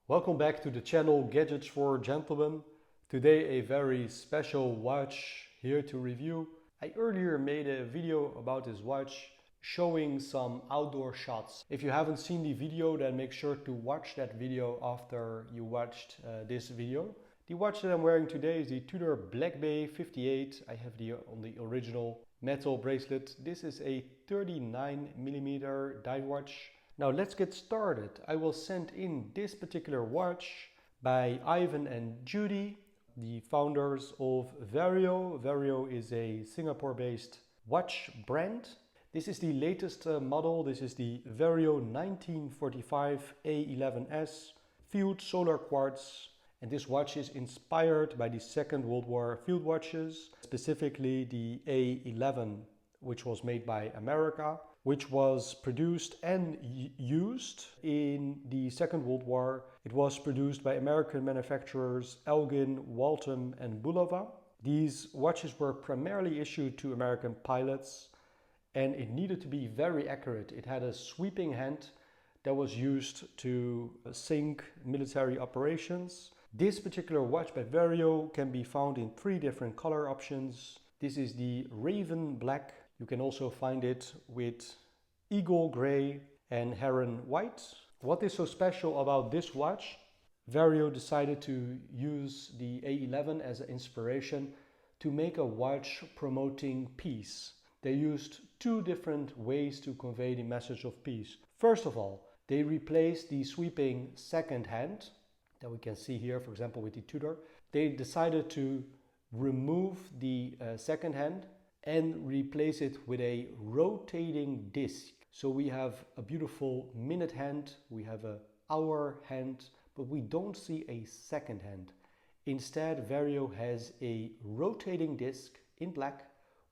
Welcome back to the channel Gadgets for Gentlemen. Today a very special watch here to review. I earlier made a video about this watch showing some outdoor shots. If you haven't seen the video, then make sure to watch that video after you watched this video. The watch that I'm wearing today is the Tudor Black Bay 58. I have on the original metal bracelet. This is a 39mm dive watch. Now let's get started. I will send in this particular watch by Ivan and Judy, the founders of Vario. Vario is a Singapore-based watch brand. This is the latest model. This is the Vario 1945 A-11S field solar quartz. And this watch is inspired by the Second World War field watches, specifically the A-11, which was made by America, which was produced and used in the Second World War. It was produced by American manufacturers Elgin, Waltham and Bulova. These watches were primarily issued to American pilots, and it needed to be very accurate. It had a sweeping hand that was used to sync military operations. This particular watch by Vario can be found in 3 different color options. This is the Raven Black. You can also find it with Eagle Gray and Heron White. What is so special about this watch? Vario decided to use the A11 as an inspiration to make a watch promoting peace. They used 2 different ways to convey the message of peace. First of all, they replaced the sweeping second hand that we can see here, for example, with the Tudor. They decided to remove the second hand and replace it with a rotating disc. So we have a beautiful minute hand, we have an hour hand, but we don't see a second hand. Instead, Vario has a rotating disc in black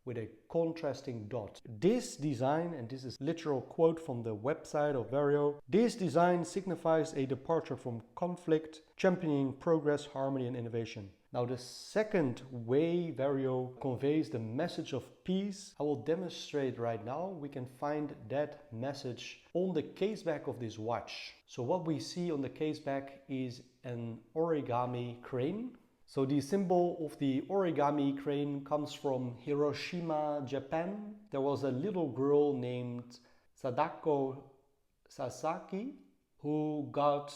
with a contrasting dot. This design, and this is a literal quote from the website of Vario, this design signifies a departure from conflict, championing progress, harmony and innovation. Now the second way Vario conveys the message of peace, I will demonstrate right now. We can find that message on the case back of this watch. So what we see on the case back is an origami crane. So the symbol of the origami crane comes from Hiroshima, Japan. There was a little girl named Sadako Sasaki who got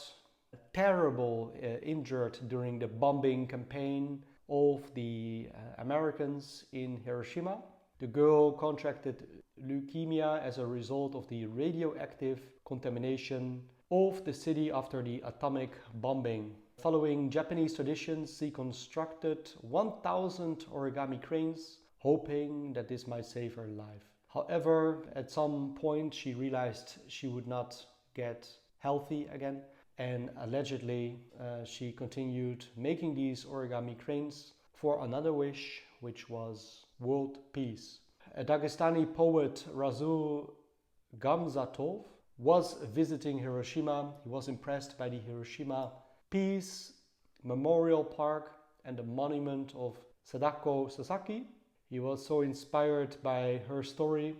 terrible injured during the bombing campaign of the Americans in Hiroshima. The girl contracted leukemia as a result of the radioactive contamination of the city after the atomic bombing. Following Japanese traditions, she constructed 1,000 origami cranes, hoping that this might save her life. However, at some point she realized she would not get healthy again, and allegedly she continued making these origami cranes for another wish, which was world peace. A Dagestani poet, Rasul Gamzatov, was visiting Hiroshima. He was impressed by the Hiroshima Peace Memorial Park and the monument of Sadako Sasaki. He was so inspired by her story,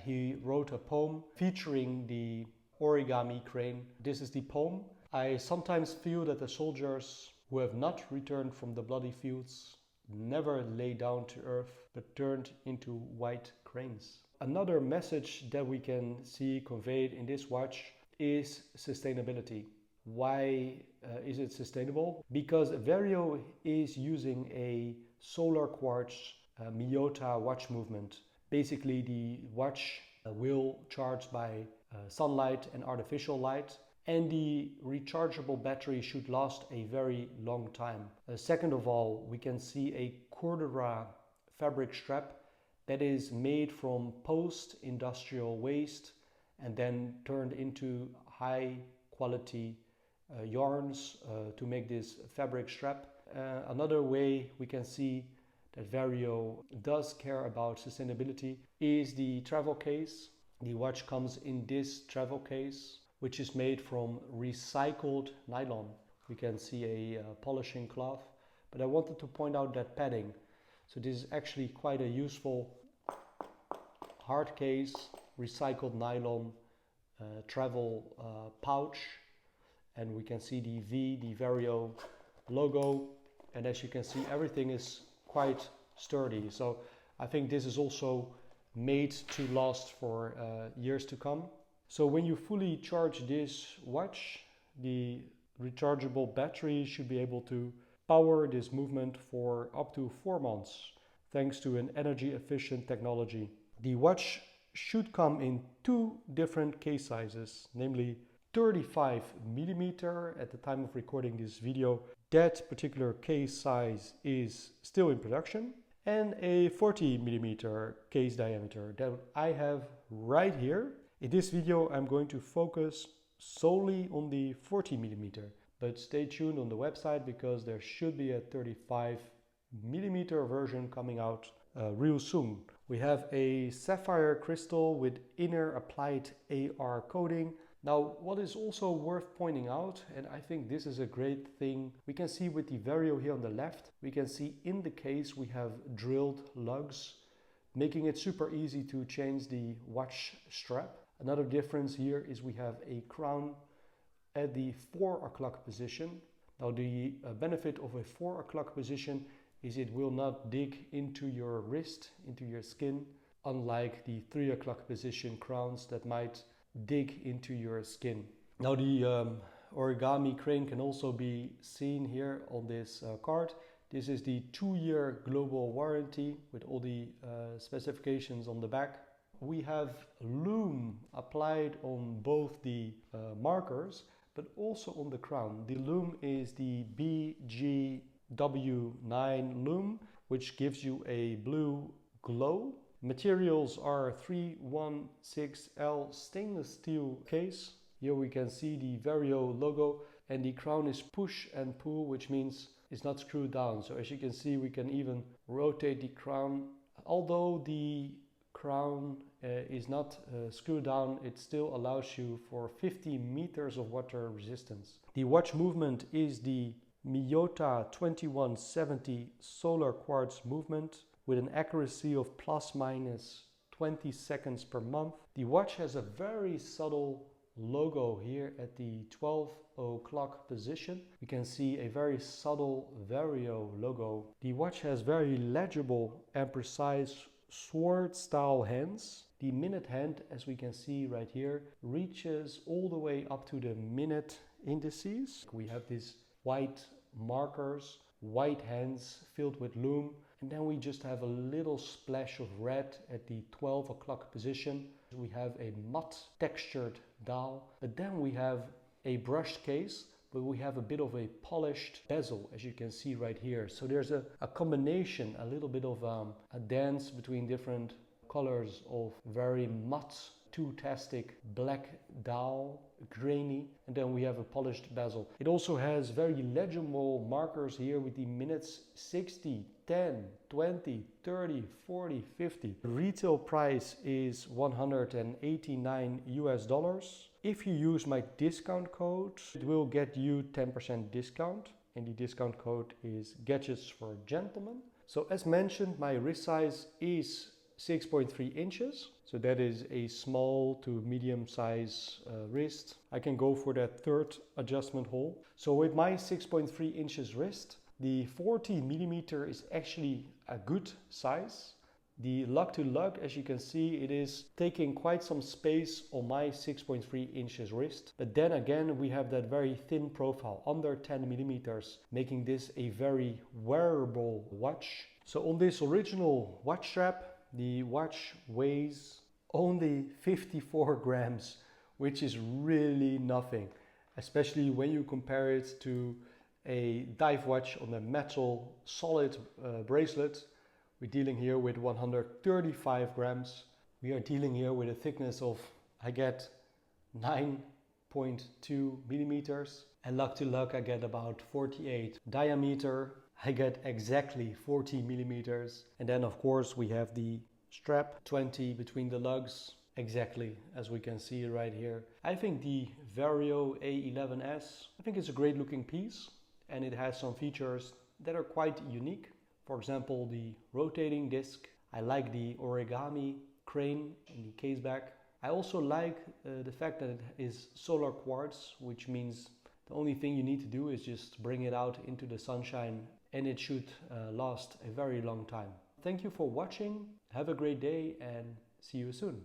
he wrote a poem featuring the origami crane. This is the poem. I sometimes feel that the soldiers who have not returned from the bloody fields never lay down to earth, but turned into white cranes. Another message that we can see conveyed in this watch is sustainability. Why is it sustainable? Because Vario is using a solar quartz Miyota watch movement. Basically, the watch will charge by sunlight and artificial light, and the rechargeable battery should last a very long time. Second of all, we can see a Cordura fabric strap that is made from post-industrial waste and then turned into high quality yarns to make this fabric strap. Another way we can see that Vario does care about sustainability is the travel case. The watch comes in this travel case, which is made from recycled nylon. We can see a polishing cloth, but I wanted to point out that padding. So this is actually quite a useful hard case, recycled nylon travel pouch. and we can see the V, the Vario logo, and as you can see, everything is quite sturdy. So I think this is also made to last for years to come. So when you fully charge this watch, the rechargeable battery should be able to power this movement for up to 4 months, thanks to an energy efficient technology. The watch should come in 2 different case sizes, namely 35mm at the time of recording this video. That particular case size is still in production, and a 40mm case diameter that I have right here. In this video I'm going to focus solely on the 40mm, but stay tuned on the website because there should be a 35mm version coming out real soon. We have a sapphire crystal with inner applied AR coating. Now, what is also worth pointing out, and I think this is a great thing, we can see with the Vario here on the left, we can see in the case we have drilled lugs, making it super easy to change the watch strap. Another difference here is we have a crown at the 4 o'clock position. Now, the benefit of a 4 o'clock position is it will not dig into your wrist, into your skin, unlike the 3 o'clock position crowns that might dig into your skin. Now the origami crane can also be seen here on this card. This is the 2-year global warranty with all the specifications on the back. We have loom applied on both the markers, but also on the crown. The loom is the BGW9 loom, which gives you a blue glow. Materials are 316L stainless steel case. Here we can see the Vario logo, and the crown is push and pull, which means it's not screwed down. So as you can see, we can even rotate the crown. Although the crown is not screwed down, it still allows you for 50 meters of water resistance. The watch movement is the Miyota 2170 solar quartz movement with an accuracy of plus minus 20 seconds per month. The watch has a very subtle logo here at the 12 o'clock position. You can see a very subtle Vario logo. The watch has very legible and precise sword style hands. The minute hand, as we can see right here, reaches all the way up to the minute indices. We have these white markers, white hands filled with loom, and then we just have a little splash of red at the 12 o'clock position. We have a matte textured dial, but then we have a brushed case, but we have a bit of a polished bezel, as you can see right here. So there's a combination, a little bit of a dance between different colors of very matte, two-tastic black dial, grainy, and then we have a polished bezel. It also has very legible markers here with the minutes 60, 10, 20, 30, 40, 50. The retail price is $189 US. If you use my discount code, it will get you 10% discount, and the discount code is Gadgets for Gentlemen. So as mentioned, my wrist size is 6.3 inches. So that is a small to medium size wrist. I can go for that third adjustment hole. So with my 6.3 inches wrist, the 40mm is actually a good size. The lug to lug, as you can see, it is taking quite some space on my 6.3 inches wrist. But then again, we have that very thin profile, under 10mm, making this a very wearable watch. So on this original watch strap, the watch weighs only 54 grams, which is really nothing, especially when you compare it to a dive watch on a metal solid bracelet. We're dealing here with 135 grams. We are dealing here with a thickness of, I get 9.2 millimeters, and lug to lug I get about 48. Diameter I get exactly 40 millimeters. And then of course we have the strap, 20 between the lugs, exactly as we can see right here. I think the Vario A-11S, I think it's a great looking piece, and it has some features that are quite unique. For example, the rotating disc. I like the origami crane in the case back. I also like the fact that it is solar quartz, which means The only thing you need to do is just bring it out into the sunshine and it should last a very long time. Thank you for watching. Have a great day and see you soon.